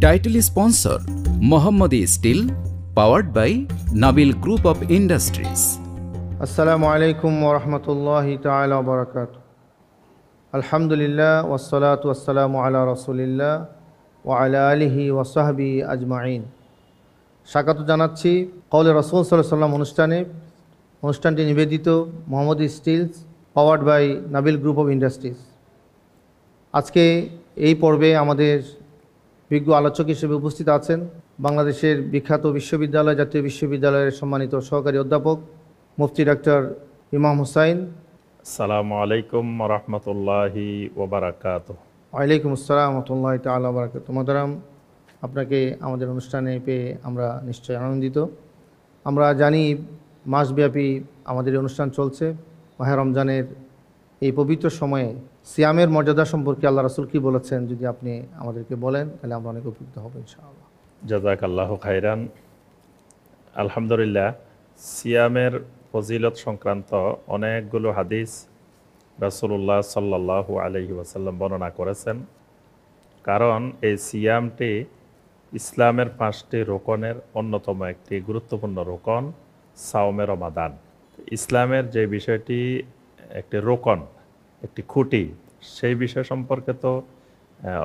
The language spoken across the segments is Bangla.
Title sponsor Mohammadi Steel, powered by Nabil Group of Industries. Assalamu alaikum wa rahmatullahi ta'ala wa barakatuh. Alhamdulillah wassalatu wassalamu ala rasulillah wa ala alihi wa sahbihi ajma'in. স্বাগত জানাচ্ছি কওলে রাসূল সাল্লাল্লাহু আলাইহি ওয়াসাল্লাম অনুষ্ঠানটি নিবেদিত Mohammadi steels powered by Nabil group of industries. আজকে এই পর্বে আমাদের বিজ্ঞ আলোচক হিসেবে উপস্থিত আছেন বাংলাদেশের বিখ্যাত বিশ্ববিদ্যালয় জাতীয় বিশ্ববিদ্যালয়ের সম্মানিত সহকারী অধ্যাপক মুফতি ডক্টর ইমাম হুসাইন। আসসালামু আলাইকুম ওয়া রাহমাতুল্লাহি ওয়া বারাকাতুহু। ওয়ালাইকুম আসসালাম ওয়া রাহমাতুল্লাহি তাআলা ওয়া বারাকাতুহু। মোহতারাম, আপনাকে আমাদের অনুষ্ঠানে পেয়ে আমরা নিশ্চয়ই আনন্দিত। আমরা জানি মাসব্যাপী আমাদের এই অনুষ্ঠান চলছে। মাহে রমজানের এই পবিত্র সময়ে সিয়ামের মর্যাদা সম্পর্কে আল্লাহ রাসূল কী বলেছেন যদি আপনি আমাদেরকে বলেন তাহলে আমরা অনেক উপকৃত হব ইনশাআল্লাহ। জাযাকাল্লাহু খাইরান। আলহামদুলিল্লাহ, সিয়ামের ফজিলত সংক্রান্ত অনেকগুলো হাদিস রাসূলুল্লাহ সাল্লাল্লাহু আলাইহি ওয়াসাল্লাম বর্ণনা করেছেন। কারণ এই সিয়ামটি ইসলামের 5টি রোকনের অন্যতম একটি গুরুত্বপূর্ণ রোকন সাওমে রমাদান। ইসলামের যে বিষয়টি একটি রোকন, একটি খুঁটি, সেই বিষয় সম্পর্কে তো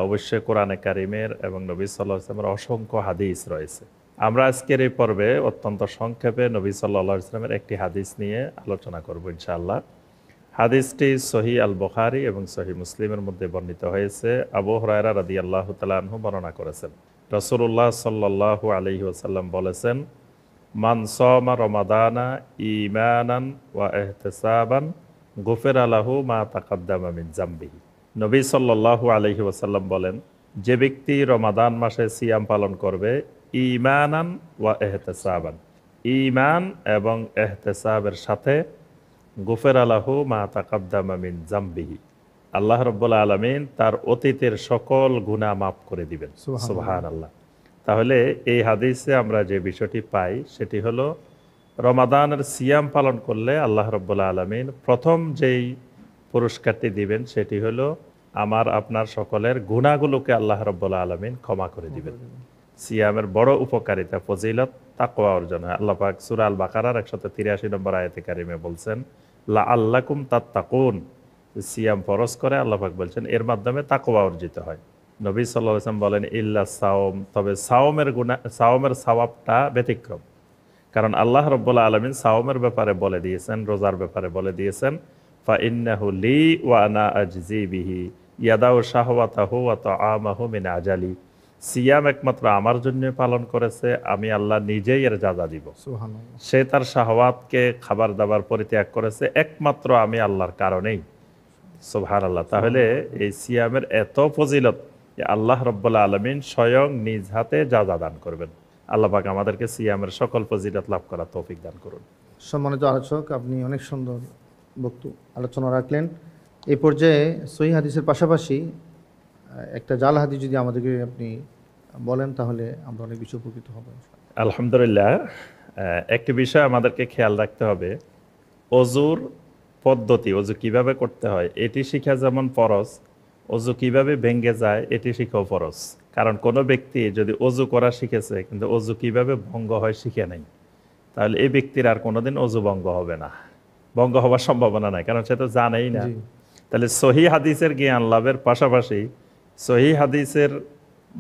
অবশ্যই কোরআনে কারিমের এবং নবী সাল্লাল্লাহু আলাইহি ওয়াসাল্লামের অসংখ্য হাদিস রয়েছে। আমরা আজকের এই পর্বে অত্যন্ত সংক্ষেপে নবী সাল্লাল্লাহু আলাইহি ওয়াসাল্লামের একটি হাদিস নিয়ে আলোচনা করব ইনশাআল্লাহ। হাদিসটি সহিহ আল বুখারী এবং সহিহ মুসলিমের মধ্যে বর্ণিত হয়েছে। আবু হুরায়রা রাদিয়াল্লাহু তাআলা আনহু বর্ণনা করেছেন, রাসূলুল্লাহ সাল্লাল্লাহু আলাইহি ওয়াসাল্লাম বলেছেন, মান সামা রমাদানা ঈমানান ওয়া ইহতিসাবান গুফিরা লাহু মা তাকাদ্দামা মিন যামবিহি। নবী সাল্লাল্লাহু আলাইহি ওয়াসাল্লাম বলেন, যে ব্যক্তি রমাদান মাসে সিয়াম পালন করবে ঈমানান ওয়া ইহতিসাবান, ঈমান এবং ইহতিসাবের সাথে, গুফিরা লাহু মা তাকাদ্দামা মিন যামবিহি, আল্লাহ রাব্বুল আলামিন তার অতীতের সকল গুনাহ মাফ করে দিবেন। সুবহানাল্লাহ। তাহলে এই হাদিসে আমরা যে বিষয়টি পাই সেটি হলো রমাদানের সিয়াম পালন করলে আল্লাহ রাব্বুল আলামিন প্রথম যেই পুরস্কারটি দিবেন সেটি হলো আমার আপনার সকলের গুনাহগুলোকে আল্লাহ রাব্বুল আলামিন ক্ষমা করে দিবেন। সিয়ামের বড় উপকারিতা, ফজিলত, তাকওয়া অর্জন হয়। আল্লাহ পাক সূরা আল বাকারার 183 নম্বর আয়াতে কারিমে বলছেন, লাআল্লাকুম তাত্তাকুন। সিয়াম ফরজ করে আল্লাহ পাক বলছেন এর মাধ্যমে তাকওয়া অর্জিত হয়। নবী সাল্লাল্লাহু আলাইহি ওয়াসাল্লাম বলেন, ইল্লা সাওম, তবে সাওমের সওয়াবটা ব্যতিক্রম। কারণ আল্লাহ রাব্বুল আলামিন সাওমের ব্যাপারে বলে দিয়েছেন, রোজার ব্যাপারে বলে দিয়েছেন, ফা ইন্নাহু লি ওয়া আনা আজজি বিহি ইয়াদাউ শাহওয়াতাহু ওয়া তাআমাহু মিন আজালি। সিয়াম একমাত্র আমার জন্য পালন করেছে, আমি আল্লাহ নিজেই এর যাজা দিব। সুবহানাল্লাহ। সে তার শাহওয়াতকে, খাবার দাবার পরিত্যাগ করেছে একমাত্র আমি আল্লাহর কারণেই। সুবহানাল্লাহ। তাহলে এই সিয়ামের এত ফজিলত যে আল্লাহ রাব্বুল আলামিন স্বয়ং নিজ হাতে যাজা দান করবেন। আল্লাহ পাক আমাদেরকে সিয়ামের সকল ফজিলত লাভ করার তৌফিক দান করুন। সম্মানিত আলোচক, আপনি অনেক সুন্দর আলোচনা রাখলেন। এই পর্যায়ে সহিহ হাদিসের পাশাপাশি একটা জাল হাদিস যদি আমাদেরকে আপনি বলেন তাহলে আমরা অনেক বেশি উপকৃত হব। আলহামদুলিল্লাহ, একটি বিষয় আমাদেরকে খেয়াল রাখতে হবে, অজুর পদ্ধতি, অজু কিভাবে করতে হয় এটি শিখা যেমন ফরজ, অজু কিভাবে ভেঙে যায় এটি শিখাও ফরজ। কারণ কোনো ব্যক্তি যদি অজু করা শিখেছে কিন্তু অজু কিভাবে ভঙ্গ হয় শিখে নাই, তাহলে এই ব্যক্তির আর কোনোদিন অজু ভঙ্গ হবে না, ভঙ্গ হওয়ার সম্ভাবনা নাই, কারণ সে তো জানেই না। তাহলে সহিহ হাদিসের জ্ঞান লাভের পাশাপাশি সহিহ হাদিসের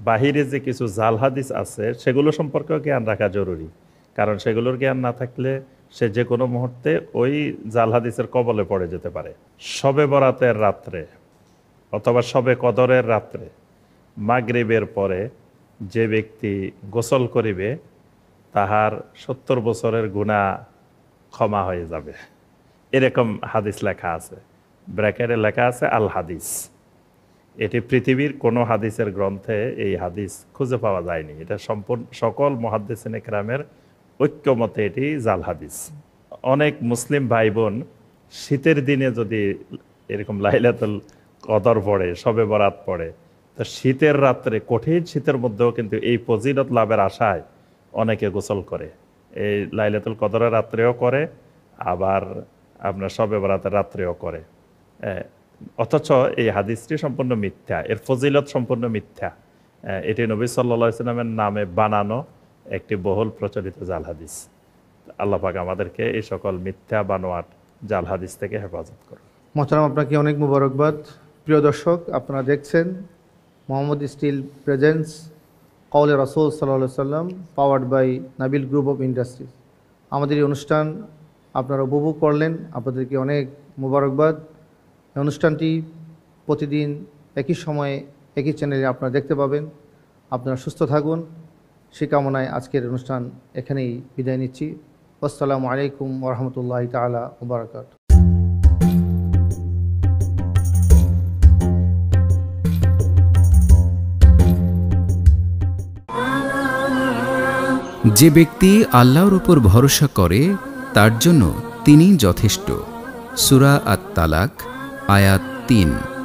বাহিরে যে কিছু জাল হাদিস আছে সেগুলো সম্পর্কেও জ্ঞান রাখা জরুরি। কারণ সেগুলোর জ্ঞান না থাকলে সে যে কোনো মুহূর্তে ওই জাল হাদিসের কবলে পড়ে যেতে পারে। শবে বরাতের রাত্রে অথবা শবে কদরের রাত্রে মাগরিবের পরে যে ব্যক্তি গোসল করিবে তাহার 70 বছরের গুনাহ ক্ষমা হয়ে যাবে, এরকম হাদিস লেখা আছে, ব্র্যাকেটে লেখা আছে আল হাদিস। এটি পৃথিবীর কোনো হাদিসের গ্রন্থে এই হাদিস খুঁজে পাওয়া যায়নি। এটা সম্পূর্ণ সকল মুহাদ্দিসিনে কেরামের ঐক্যমতে এটি জাল হাদিস। অনেক মুসলিম ভাই বোন শীতের দিনে যদি এরকম লাইলাতুল কদর পড়ে, শবে বরাত পড়ে, তো শীতের রাত্রে, কঠিন শীতের মধ্যেও কিন্তু এই ফজিলত লাভের আশায় অনেকে গোসল করে। এই লাইলাতুল কদরের রাত্রেও করে, আবার আপনার শবে বরাতের রাত্রেও করে। অথচ এই হাদিসটি সম্পূর্ণ মিথ্যা, এর ফজিলত সম্পূর্ণ মিথ্যা। এটি নবী সাল্লাল্লাহু আলাইহি ওয়াসাল্লামের নামে বানানো একটি বহুল প্রচলিত জাল হাদিস। আল্লাহ পাক আমাদেরকে এই সকল মিথ্যা বানোয়াট জাল হাদিস থেকে হেফাজত করুন। মোহতারাম, আপনাকে অনেক মুবারকবাদ। প্রিয় দর্শক, আপনারা দেখছেন মোহাম্মদ স্টিল প্রেজেন্টস কওলে রাসূল সাল্লাল্লাহু আলাইহি ওয়াসাল্লাম powered by Nabil group of industries. আমাদের এই অনুষ্ঠান আপনারা উপভোগ করলেন, আপনাদেরকে অনেক মুবারকবাদ। এই অনুষ্ঠানটি প্রতিদিন একই সময়ে একই চ্যানেলে আপনারা দেখতে পাবেন। আপনারা সুস্থ থাকুন, সে কামনায় আজকের অনুষ্ঠান এখানেই বিদায় নিচ্ছি। আসসালামু আলাইকুম ওয়া রাহমাতুল্লাহি তাআলা ওয়া বারাকাতুহু। যে ব্যক্তি আল্লাহর উপর ভরসা করে তার জন্য তিনিই যথেষ্ট। সূরা আত-তালাক আয়াত 3।